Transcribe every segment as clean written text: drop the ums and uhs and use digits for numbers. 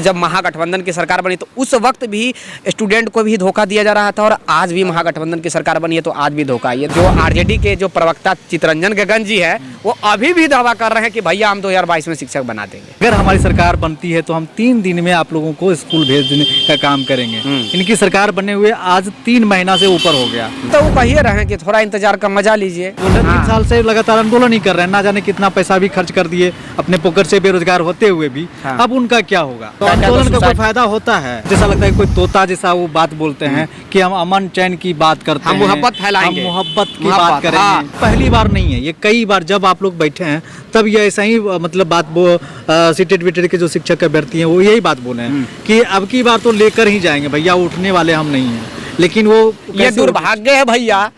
जब महागठबंधन की सरकार बनी तो उस वक्त भी स्टूडेंट को भी धोखा दिया जा रहा था, और आज भी महागठबंधन की सरकार बनी है तो आज भी धोखा है। जो आरजेडी के जो प्रवक्ता चितरंजन गगन जी है वो अभी भी दावा कर रहे हैं कि भैया हम 2022 में शिक्षक बना देंगे। अगर हमारी सरकार बनती है तो हम 3 दिन में आप लोगों को स्कूल भेजने का काम करेंगे। इनकी सरकार बनने हुए आज 3 महीना से ऊपर हो गया, तो वो कहिए रहे हैं कि थोड़ा इंतजार का मजा लीजिए। 3 साल से लगातार आंदोलन ही कर रहे हैं, ना जाने कितना पैसा भी खर्च कर दिए अपने पॉकेट से बेरोजगार होते हुए भी। अब उनका क्या होगा? तो आंदोलन का कोई फायदा होता है? जैसा लगता है कोई तोता जैसा वो बात बोलते हैं कि हम अमन चैन की बात करते हैं, मोहब्बत फैलाएंगे, हम मोहब्बत की बात करेंगे। पहली बार नहीं है ये, कई बार जब आप लोग बैठे हैं तब ये ऐसा ही मतलब बात वो सीटेड बीटेड के जो शिक्षक अभ्यर्थी हैं वो यही बात बोले हैं कि अब की बार तो लेकर ही जाएंगे भैया, उठने वाले हम नहीं हैं। लेकिन वो ये दुर्भाग्य है भैया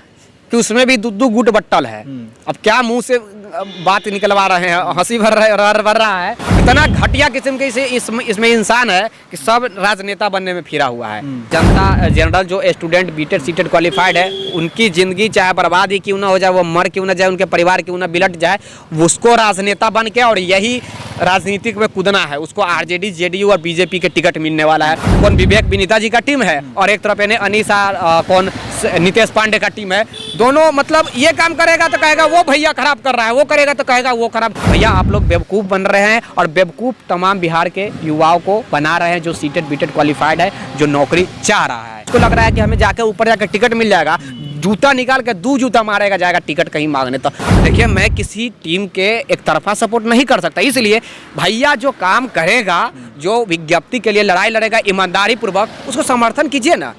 कि उसमें भी दूध गुट बट्टल है। अब क्या मुंह से बात निकलवा रहे हैं, हंसी भर रहा है। इतना घटिया किस्म के इसमें इंसान है कि सब राजनेता बनने में फिरा हुआ है। जनता जनरल जो स्टूडेंट बीटेड सीटेड क्वालिफाइड है उनकी जिंदगी चाहे बर्बाद ही क्यों ना हो जाए, वो मर क्यों ना जाए, उनके परिवार क्यों ना बिलट जाए, उसको राजनेता बन के और यही राजनीतिक में कूदना है। उसको आरजेडी जेडीयू और बीजेपी के टिकट मिलने वाला है। कौन विवेक विनीता जी का टीम है और एक तरफ यानी अनीसा कौन नीतीश पांडे का टीम है। दोनों मतलब ये काम करेगा तो कहेगा वो भैया खराब कर रहा है, वो करेगा तो कहेगा वो खराब। भैया आप लोग बेवकूफ़ बन रहे हैं और बेवकूफ़ तमाम बिहार के युवाओं को बना रहे हैं जो सीटेड बीटेड क्वालिफाइड है, जो नौकरी चाह रहा है। उसको लग रहा है कि हमें जाकर ऊपर जाकर टिकट मिल जाएगा, जूता निकाल के 2 जूता मारेगा जाएगा टिकट कहीं मांगने। तो देखिए मैं किसी टीम के एक तरफा सपोर्ट नहीं कर सकता, इसलिए भैया जो काम करेगा, जो विज्ञप्ति के लिए लड़ाई लड़ेगा ईमानदारी पूर्वक, उसको समर्थन कीजिए ना।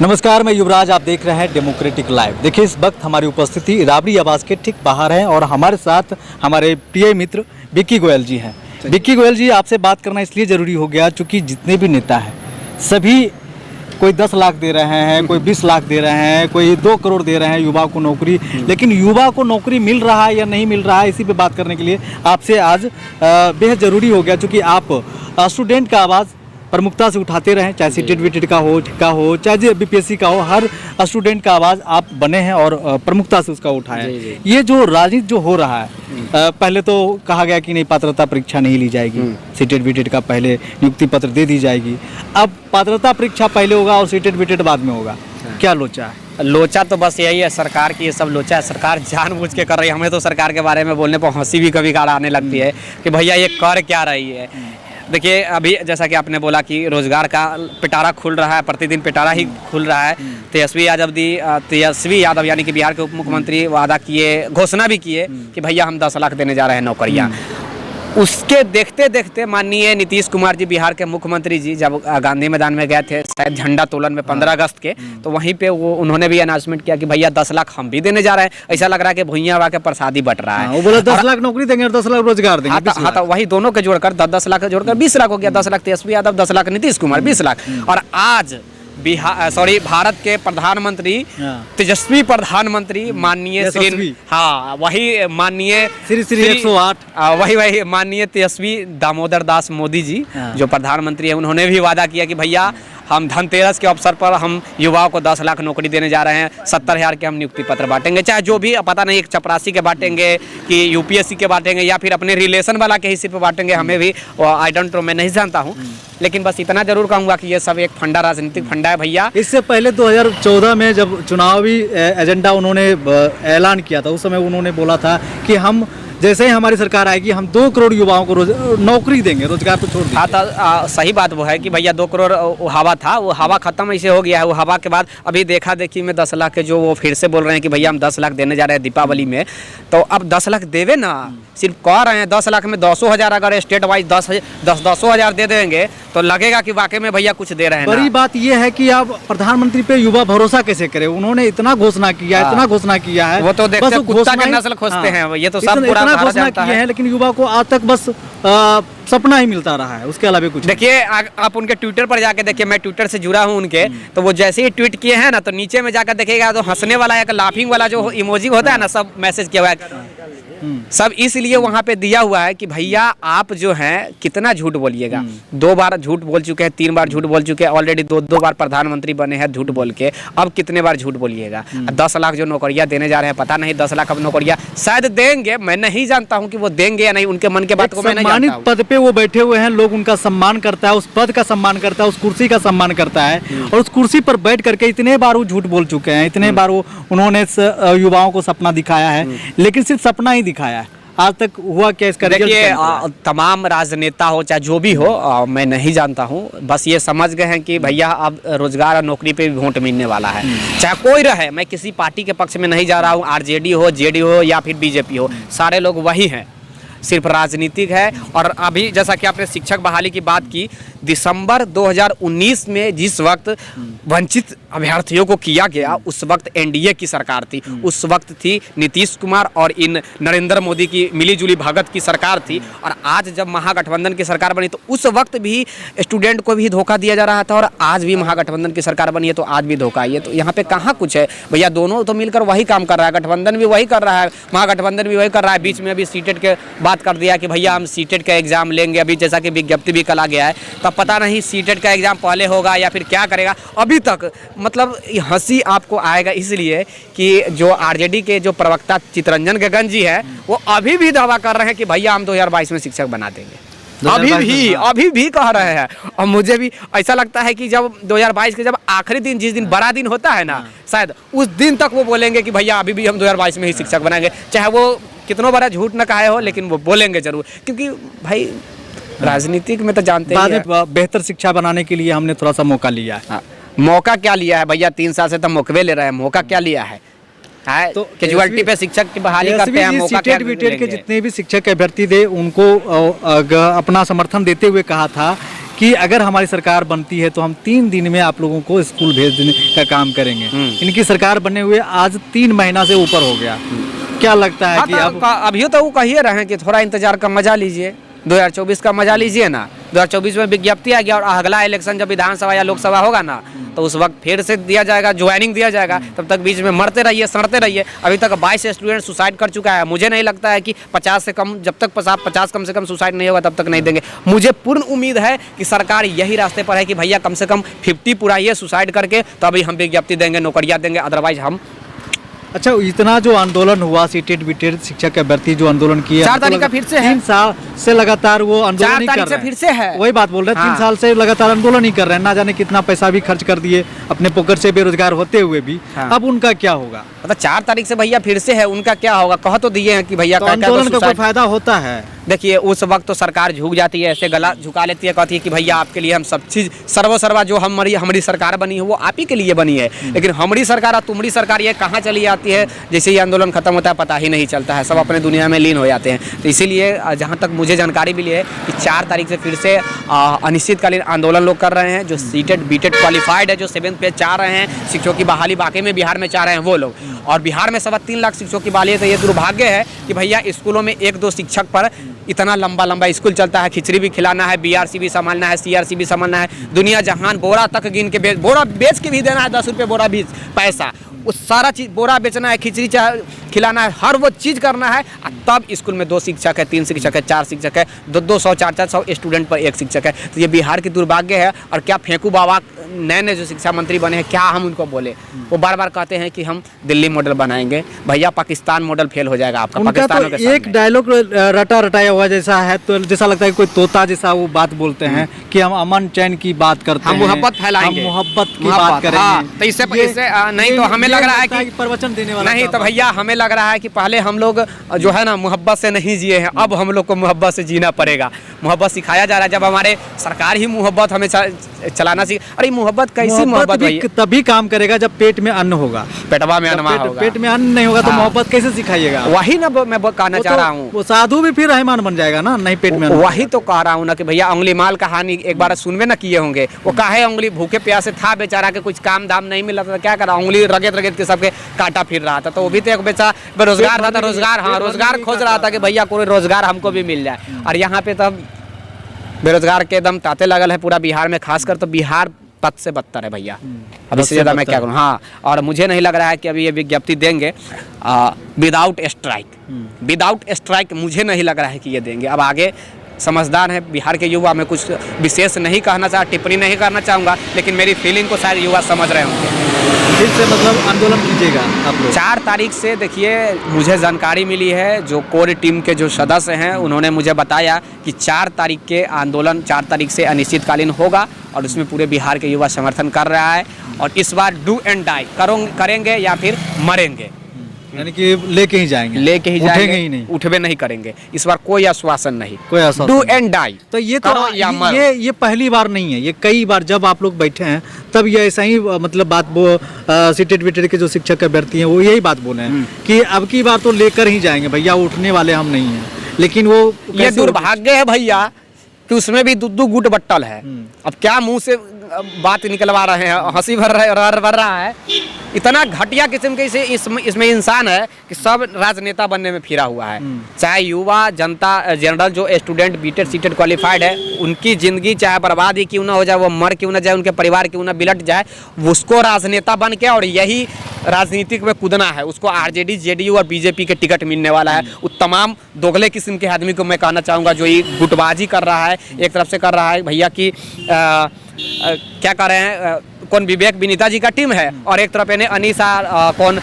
नमस्कार, मैं युवराज, आप देख रहे हैं डेमोक्रेटिक लाइव। देखिए इस वक्त हमारी उपस्थिति राबड़ी आवास के ठीक बाहर है और हमारे साथ हमारे प्रिय मित्र विक्की गोयल जी हैं। विक्की गोयल जी, आपसे बात करना इसलिए ज़रूरी हो गया क्योंकि जितने भी नेता हैं सभी कोई 10 लाख दे रहे हैं, कोई 20 लाख दे रहे हैं, कोई 2 करोड़ दे रहे हैं युवा को नौकरी, लेकिन युवा को नौकरी मिल रहा है या नहीं मिल रहा है, इसी पे बात करने के लिए आपसे आज बेहद ज़रूरी हो गया क्योंकि आप स्टूडेंट का आवाज़ प्रमुखता से उठाते रहें, चाहे सीटेड बीटेड का हो चाहे बीपीएससी का हो, हर स्टूडेंट का आवाज़ आप बने हैं और प्रमुखता से उसका उठाएं। ये जो राजनीति जो हो रहा है, पहले तो कहा गया कि नहीं पात्रता परीक्षा नहीं ली जाएगी, सीटेड बीटेड का पहले नियुक्ति पत्र दे दी जाएगी। अब पात्रता परीक्षा पहले होगा और सीटेड बीटेड बाद में होगा, क्या लोचा है? लोचा तो बस यही है सरकार की, ये सब लोचा है। सरकार जानबूझ के कर रही है। हमें तो सरकार के बारे में बोलने पर हंसी भी कभी कभार आने लगती है कि भैया ये कर क्या रही है। देखिए अभी जैसा कि आपने बोला कि रोजगार का पिटारा खुल रहा है, प्रतिदिन पिटारा ही खुल रहा है। तेजस्वी यादव यानी कि बिहार के उप मुख्यमंत्री वादा किए, घोषणा भी किए कि भैया हम 10 लाख देने जा रहे हैं नौकरियां। उसके देखते देखते माननीय नीतीश कुमार जी बिहार के मुख्यमंत्री जी जब गांधी मैदान में गए थे शायद झंडा तोलन में 15 अगस्त के, तो वहीं पे वो उन्होंने भी अनाउंसमेंट किया कि भैया 10 लाख हम भी देने जा रहे हैं। ऐसा लग रहा है कि भुइयां वाके प्रसादी बट रहा है। वो बोला 10 लाख नौकरी देंगे और 10 लाख रोजगार देंगे। हाँ तो वही दोनों के जोड़कर 10 लाख जोड़कर 20 लाख हो गया। 10 लाख तेजस्वी यादव, 10 लाख नीतीश कुमार, 20 लाख। और आज भारत के प्रधानमंत्री तेजस्वी प्रधानमंत्री माननीय वही माननीय श्री 108 वही माननीय तेजस्वी दामोदर दास मोदी जी जो प्रधानमंत्री है, उन्होंने भी वादा किया कि भैया हम धनतेरस के अवसर पर हम युवाओं को 10 लाख नौकरी देने जा रहे हैं, 70,000 के हम नियुक्ति पत्र बांटेंगे, चाहे जो भी पता नहीं, एक चपरासी के बांटेंगे कि यूपीएससी के बांटेंगे या फिर अपने रिलेशन वाला के हिस्से पे बांटेंगे, हमें भी आई डोंट नो, मैं नहीं जानता हूँ। लेकिन बस इतना जरूर कहूँगा कि ये सब एक फंडा, राजनीतिक फंडा है भैया। इससे पहले 2014 में जब चुनावी एजेंडा उन्होंने ऐलान किया था, उस समय उन्होंने बोला था कि हम जैसे ही हमारी सरकार आएगी हम 2 करोड़ युवाओं को नौकरी देंगे, रोजगार तो छोड़ देंगे। हाँ तो सही बात वो है कि भैया 2 करोड़ हवा था, वो हवा खत्म ऐसे हो गया है। वो हवा के बाद अभी देखा देखी में 10 लाख के जो वो फिर से बोल रहे हैं कि भैया हम 10 लाख देने जा रहे हैं दीपावली में, तो अब 10 लाख देवे ना, सिर्फ कह रहे हैं 10 लाख में 200,000 अगर स्टेट वाइज 10,000 दे देंगे तो लगेगा कि वाकई में भैया कुछ दे रहे हैं। बड़ी बात यह है कि आप प्रधानमंत्री पे युवा भरोसा कैसे करें? उन्होंने इतना घोषणा किया है, वो तो देखते कुत्ता के नस्ल खोजते हैं, ये तो सब पूरा घोषणा किए हैं, लेकिन युवा को आज तक बस सपना ही मिलता रहा है, उसके अलावा कुछ। देखिए आप उनके ट्विटर पर जाके देखिए, मैं ट्विटर से जुड़ा हूँ उनके, तो वो जैसे ही ट्वीट किए हैं ना तो नीचे में जाकर देखिएगा तो हंसने वाला एक लाफिंग वाला जो इमोजी होता है ना, सब मैसेज किया हुआ है सब इसलिए वहाँ पे दिया हुआ है कि भैया आप जो हैं कितना झूठ बोलिएगा। 2 बार झूठ बोल चुके हैं, 3 बार झूठ बोल चुके हैं, ऑलरेडी 2 बार प्रधानमंत्री बने हैं झूठ बोल के, अब कितने बार झूठ बोलिएगा। 10 लाख जो नौकरियां देने जा रहे हैं, पता नहीं 10 लाख अब नौकरियां शायद देंगे, मैं नहीं जानता हूँ कि वो देंगे या नहीं, उनके मन के बात को मैं नहीं जानता हूं। पद पे वो बैठे हुए हैं, लोग उनका सम्मान करता है, उस पद का सम्मान करता है, उस कुर्सी का सम्मान करता है, और उस कुर्सी पर बैठ करके इतने बार वो झूठ बोल चुके हैं, इतने बार वो उन्होंने युवाओं को सपना दिखाया है, लेकिन सिर्फ सपना ही दिखाया है, आज तक हुआ क्या इसका रिजल्ट? देखिए तमाम राजनेता हो चाहे जो भी हो, मैं नहीं जानता हूँ, बस ये समझ गए हैं कि भैया अब रोजगार और नौकरी पे भी वोट मिलने वाला है, चाहे कोई रहे। मैं किसी पार्टी के पक्ष में नहीं जा रहा हूँ, आरजेडी हो, जेडी हो या फिर बीजेपी हो, सारे लोग वही हैं, सिर्फ राजनीतिक है। और अभी जैसा कि आपने शिक्षक बहाली की बात की, दिसंबर 2019 में जिस वक्त वंचित अभ्यर्थियों को किया गया, उस वक्त एनडीए की सरकार थी, उस वक्त थी नीतीश कुमार और इन नरेंद्र मोदी की मिलीजुली भगत की सरकार थी। और आज जब महागठबंधन की सरकार बनी तो उस वक्त भी स्टूडेंट को भी धोखा दिया जा रहा था, और आज भी महागठबंधन की सरकार बनी है तो आज भी धोखा है। तो यहाँ पे कहाँ कुछ है भैया, दोनों तो मिलकर वही काम कर रहा है, गठबंधन भी वही कर रहा है, महागठबंधन भी वही कर रहा है। बीच में अभी सीटेट के बात कर दिया कि भैया हम सीटेट का एग्जाम लेंगे, अभी जैसा कि विज्ञप्ति भी कल आ गया है, तब पता नहीं सीटेट का एग्जाम पहले होगा या फिर क्या करेगा। अभी तक मतलब हंसी आपको आएगा इसलिए कि जो आरजेडी के जो प्रवक्ता चितरंजन गगन जी है, वो अभी भी दावा कर रहे हैं कि भैया हम 2022 में शिक्षक बना देंगे, अभी भी कह रहे हैं। और मुझे भी ऐसा लगता है कि जब 2022 के जब आखिरी दिन, जिस दिन बड़ा दिन होता है ना, शायद उस दिन तक वो बोलेंगे कि भैया अभी भी हम 2022 में ही शिक्षक बनाएंगे, चाहे वो कितनों बड़ा झूठ न कहे हो, लेकिन वो बोलेंगे जरूर, क्योंकि भाई राजनीतिक में तो जानते हैं बेहतर शिक्षा बनाने के लिए हमने थोड़ा सा मौका लिया है। मौका क्या लिया है भैया, 3 साल से तो मौके ले रहे हैं, मौका क्या लिया है? तो कैजुअलिटी पे शिक्षक की बहाली करते हैं, मौका क्या लेंगे? के जितने भी शिक्षक अभ्यर्थी थे उनको अपना समर्थन देते हुए कहा था कि अगर हमारी सरकार बनती है तो हम 3 दिन में आप लोगों को स्कूल भेजने का काम करेंगे। इनकी सरकार बनने हुए आज 3 महीना से ऊपर हो गया। क्या लगता है कि अब अभी तो वो कहिए रहे हैं कि थोड़ा इंतजार का मजा लीजिए, 2024 का मजा लीजिए ना। 2024 में विज्ञप्ति आ गया और अगला इलेक्शन जब विधानसभा या लोकसभा होगा ना, तो उस वक्त फिर से दिया जाएगा, ज्वाइनिंग दिया जाएगा। तब तक बीच में मरते रहिए, सड़ते रहिए। अभी तक 22 स्टूडेंट सुसाइड कर चुका है। मुझे नहीं लगता है कि 50 से कम, जब तक 50 कम से कम सुसाइड नहीं होगा तब तक नहीं देंगे। मुझे पूर्ण उम्मीद है कि सरकार यही रास्ते पर है कि भैया कम से कम 50 पुराइए सुसाइड करके, तो अभी हम विज्ञप्ति देंगे, नौकरियाँ देंगे, अदरवाइज हम। अच्छा, इतना जो आंदोलन हुआ, सीटेट बीटेट शिक्षक अभ्यर्थी जो आंदोलन किया, 4 तारीख का फिर से है। 3 साल से लगातार वो आंदोलन ही कर रहे हैं। फिर से है, वही बात बोल रहे हैं। 3 साल से लगातार आंदोलन ही कर रहे हैं, ना जाने कितना पैसा भी खर्च कर दिए अपने पॉकेट से, बेरोजगार होते हुए भी। अब उनका क्या होगा? मतलब 4 तारीख से भैया फिर से है, उनका क्या होगा? कह तो दिए हैं कि भैया आंदोलन का कोई फायदा होता है? देखिए उस वक्त तो सरकार झुक जाती है, ऐसे गला झुका लेती है, कहती है कि भैया आपके लिए हम सब चीज सर्वसर्वा, जो हमारी सरकार बनी है वो आप ही के लिए बनी है। लेकिन हमारी सरकार और तुम्हारी सरकार ये कहाँ चली जाती है, जैसे ये आंदोलन खत्म होता है पता ही नहीं चलता है, सब अपने दुनिया में लीन हो जाते हैं। तो इसीलिए जहाँ तक मुझे जानकारी मिली है कि 4 तारीख से फिर से अनिश्चितकालीन आंदोलन लोग कर रहे हैं। जो सीटेट बीटेट क्वालिफाइड है, जो 7th पे चाह रहे हैं शिक्षकों की बहाली वाकई में बिहार में चाह रहे हैं वो लोग, और बिहार में 3.25 लाख शिक्षकों की बहाली है। तो ये दुर्भाग्य है कि भैया स्कूलों में 1-2 शिक्षक पर इतना लंबा स्कूल चलता है, खिचड़ी भी खिलाना है, बीआरसी भी संभालना है, सीआरसी भी संभालना है, दुनिया जहान बोरा तक गिन के बोरा बेच के भी देना है, 10 रुपये बोरा भी पैसा, उस सारा चीज बोरा बेचना है, खिचड़ी खिलाना है, हर वो चीज़ करना है। तब स्कूल में 2 शिक्षक है, 3 शिक्षक है, 4 शिक्षक है, 200 400 स्टूडेंट पर 1 शिक्षक है। तो ये बिहार की दुर्भाग्य है। और क्या फेंकू बाबा नए जो शिक्षा मंत्री बने हैं, क्या हम उनको बोले? वो बार बार कहते हैं कि हम दिल्ली मॉडल बनाएंगे। भैया पाकिस्तान मॉडल फेल हो जाएगा आपका। पाकिस्तान तो एक डायलॉग रटाया हुआ जैसा है, तो जैसा लगता है कोई तोता जैसा वो बात बोलते हैं कि हम अमन चैन की बात करते हैं, मोहब्बत फैलाएंगे, मोहब्बत की बात करेंगे। तो इससे नहीं तो हमें लग रहा है कि प्रवचन देने वाला नहीं, तो भैया हमें लग रहा है कि पहले हम लोग जो है ना मोहब्बत से नहीं जिए हैं, अब हम लोग को मोहब्बत से जीना पड़ेगा। मोहब्बत सिखाया जा रहा है, जब हमारे सरकार ही मोहब्बत हमें चलाना सीख। अरे मोहब्बत कैसी मोहब्बत भैया? तभी काम करेगा जब पेट में अन्न होगा, पेटवा में अन्न होगा। पेट में अन्न नहीं होगा तो मोहब्बत कैसे सिखाइएगा? वही ना मैं कहना चाह रहा हूँ। वो साधु भी फिर रहमान बन जाएगा ना, नहीं पेट में। वही तो कह रहा हूँ ना कि भैया उंगली माल कहानी एक बार सुनवे ना किए होंगे। वो काहे उंगली भूखे प्यासे था बेचारा के, कुछ काम धाम नहीं मिला था, क्या करा, उंगली रगत रगत के सबके काटा फिर रहा था। तो वो भी तो एक बेचारा बेरोजगार था, रोजगार खोज रहा था कि भैया कोई रोजगार हमको भी मिल जाए। और यहाँ पे तब बेरोजगार के दम ताते लगल है पूरा बिहार में, खासकर तो बिहार पद से बदतर है भैया। अब पद इससे से ज़्यादा मैं बदतर क्या है। करूँ। हाँ, और मुझे नहीं लग रहा है कि अभी ये विज्ञप्ति देंगे विदाउट स्ट्राइक। विदाउट स्ट्राइक मुझे नहीं लग रहा है कि ये देंगे। अब आगे समझदार है बिहार के युवा, मैं कुछ विशेष नहीं कहना चाह, टिप्पणी नहीं करना चाहूँगा, लेकिन मेरी फीलिंग को शायद युवा समझ रहे होंगे। फिर से मतलब आंदोलन कीजिएगा आप लोग? 4 तारीख से देखिए, मुझे जानकारी मिली है, जो कोर टीम के जो सदस्य हैं उन्होंने मुझे बताया कि 4 तारीख के आंदोलन 4 तारीख से अनिश्चितकालीन होगा और उसमें पूरे बिहार के युवा समर्थन कर रहा है। और इस बार डू एंड डाई करेंगे या फिर मरेंगे, यानी कि लेके ही जाएंगे, लेके ही उठेंगे जाएंगे, ही नहीं, उठबे नहीं करेंगे। इस बार कोई आश्वासन नहीं, कोई आश्वासन डू नहीं। एंड डाई। तो ये करो या मरो। ये पहली बार नहीं है, ये कई बार जब आप लोग बैठे हैं तब ये ऐसा ही मतलब बात वो सीटेड विटेड के जो शिक्षक अभ्यर्थी हैं वो यही बात बोले हैं कि अब की बार तो लेकर ही जाएंगे भैया, उठने वाले हम नहीं हैं। लेकिन वो ये कैसे दुर्भाग्य है भैया कि उसमें भी दू गुट बट्टल है। अब क्या मुंह से बात निकलवा रहे हैं, हंसी भर रहा है। इतना घटिया किस्म के इसमें इंसान है कि सब राजनेता बनने में फिरा हुआ है। चाहे युवा जनता जनरल जो स्टूडेंट बीटेड सीटेड क्वालिफाइड है, उनकी जिंदगी चाहे बर्बाद ही क्यों ना हो जाए, वो मर क्यों ना जाए, उनके परिवार क्यों ना बिलट जाए, उसको राजनेता बन के और यही राजनीतिक में कूदना है। उसको आरजेडी जेडीयू और बीजेपी के टिकट मिलने वाला है। उस तमाम दोगले किस्म के आदमी को मैं कहना चाहूँगा जो ये गुटबाजी कर रहा है, एक तरफ से कर रहा है भैया की क्या कर रहे हैं, कौन विवेक विनीता जी का टीम है और एक तरफ यानी अनीसा कौन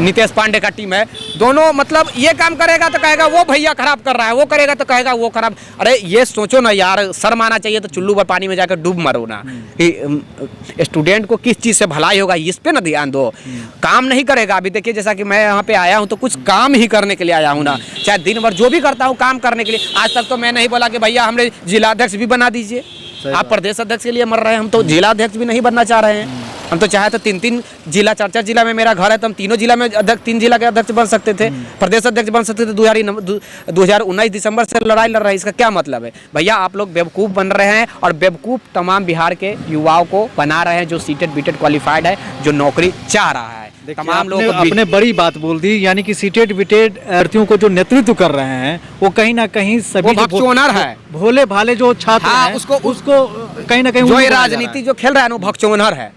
नितेश पांडे का टीम है। दोनों मतलब ये काम करेगा तो कहेगा वो भैया खराब कर रहा है, वो करेगा तो कहेगा वो खराब। अरे ये सोचो ना यार, शर्म आना चाहिए तो चुल्लू पर पानी में जाकर डूब मरो ना। कि स्टूडेंट को किस चीज़ से भलाई होगा इस पे ना ध्यान दो। काम नहीं करेगा। अभी देखिए जैसा कि मैं यहाँ पे आया हूँ तो कुछ काम ही करने के लिए आया हूँ ना, चाहे दिन भर जो भी करता हूँ काम करने के लिए। आज तक तो मैं नहीं बोला कि भैया हमें जिलाध्यक्ष भी बना दीजिए। आप प्रदेश अध्यक्ष के लिए मर रहे हैं, हम तो जिला अध्यक्ष भी नहीं बनना चाह रहे हैं। हम तो चाहे तो 3-3 जिला 4-4 जिला में मेरा घर है तो हम 3 जिला में 3 जिला के अध्यक्ष बन सकते थे, प्रदेश अध्यक्ष बन सकते थे। 2019 दिसंबर से लड़ाई लड़ रहे हैं। इसका क्या मतलब है भैया? आप लोग बेवकूफ़ बन रहे हैं और बेवकूफ़ तमाम बिहार के युवाओं को बना रहे हैं जो सीटेड बीटेड क्वालिफाइड है, जो नौकरी चाह रहा है। तमाम लोग आपने बड़ी बात बोल दी, यानी कि सीटेड विटेड अभ्यर्थियों को जो नेतृत्व कर रहे हैं वो कहीं ना कहीं सभी भक्चोनर है, भोले भाले जो छात्र हैं उसको कहीं ना कहीं जो ये राजनीति जो खेल रहा है ना वो भक्चोनर है।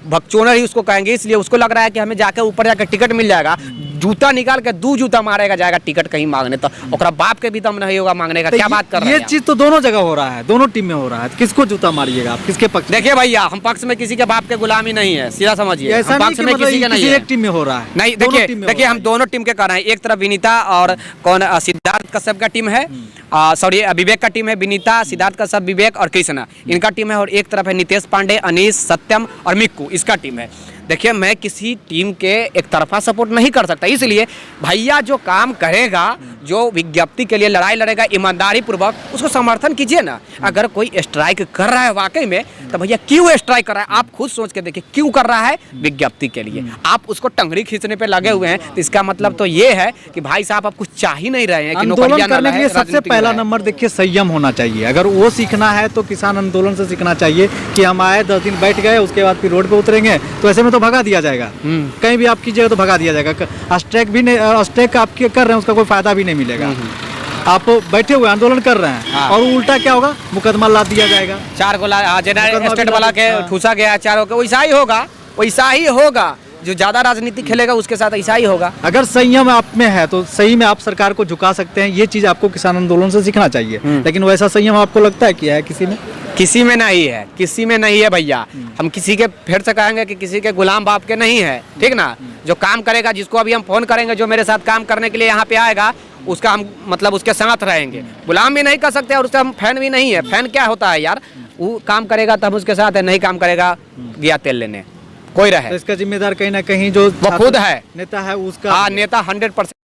भक्चोनर ही उसको कहेंगे। इसलिए उसको लग रहा है कि हमें जाकर ऊपर जाकर टिकट मिल जाएगा, जूता निकाल के 2 जूता मारेगा जाएगा टिकट कहीं मांगने, तो ओकरा बाप के भी दम नहीं होगा मांगने का। क्या बात कर रहे हैं? ये चीज तो दोनों जगह हो रहा है, दोनों टीम में हो रहा है। किसको जूता मारिएगा आप, किसके पक्ष? देखिए भैया, हम पक्ष में किसी के बाप के गुलामी नहीं है, सीधा समझिए। ऐसा हम पक्ष में किसी के नहीं है, एक टीम में हो रहा है। नहीं देखिए हम दोनों टीम के कर रहे हैं। एक तरफ विनीता और कौन सिद्धार्थ कश्यप का टीम है, सॉरी विवेक का टीम है। विनीता, सिद्धार्थ कश्यप, विवेक और कृष्णा इनका टीम है। और एक तरफ है नितेश पांडे, अनीश, सत्यम और मिक्कू, इसका टीम है। देखिए मैं किसी टीम के एक तरफा सपोर्ट नहीं कर सकता। इसलिए भैया जो काम करेगा, जो विज्ञप्ति के लिए लड़ाई लड़ेगा ईमानदारी पूर्वक, उसको समर्थन कीजिए ना। अगर कोई स्ट्राइक कर रहा है वाकई में, तो भैया क्यों स्ट्राइक कर रहा है? आप खुद सोच के देखिए क्यों कर रहा है? विज्ञप्ति के लिए। आप उसको टंगड़ी खींचने पे लगे हुए हैं, तो इसका मतलब तो ये है कि भाई साहब आप कुछ चाह ही नहीं रहे हैं कि आंदोलन करने के लिए सबसे पहला नंबर देखिए संयम होना चाहिए। अगर वो सीखना है तो किसान आंदोलन से सीखना चाहिए कि हम आए 10 दिन बैठ गए, उसके बाद फिर रोड पे उतरेंगे, तो ऐसे में तो भगा दिया जाएगा। कहीं भी आप कीजिएगा तो भगा दिया जाएगा। स्ट्राइक भी नहीं, स्ट्राइक आप कर रहे हैं उसका कोई फायदा भी नहीं मिलेगा। आप बैठे हुए आंदोलन कर रहे हैं और उल्टा क्या होगा, मुकदमा लाद दिया जाएगा। 4 गोला स्टेट वाला के ठूसा गया, 4 को वैसा ही होगा, वैसा ही होगा। जो ज्यादा राजनीति खेलेगा उसके साथ ऐसा ही होगा। अगर संयम आप में है तो सही में आप सरकार को झुका सकते हैं। ये चीज आपको किसान आंदोलन से सीखना चाहिए। लेकिन वैसा संयम आपको लगता है कि है किसी में? किसी में नहीं है, किसी में नहीं है भैया। हम किसी के फिर से कहेंगे कि किसी के गुलाम बाप के नहीं है, ठीक ना। जो काम करेगा, जिसको अभी हम फोन करेंगे, जो मेरे साथ काम करने के लिए यहाँ पे आएगा, उसका हम मतलब उसके साथ रहेंगे। गुलाम भी नहीं कर सकते और उसका हम फैन भी नहीं है। फैन क्या होता है यार? वो काम करेगा तब उसके साथ है, नहीं काम करेगा गया तेल लेने, कोई रहे। तो इसका जिम्मेदार कहीं ना कहीं जो वो खुद है, नेता है उसका। हाँ, नेता 100%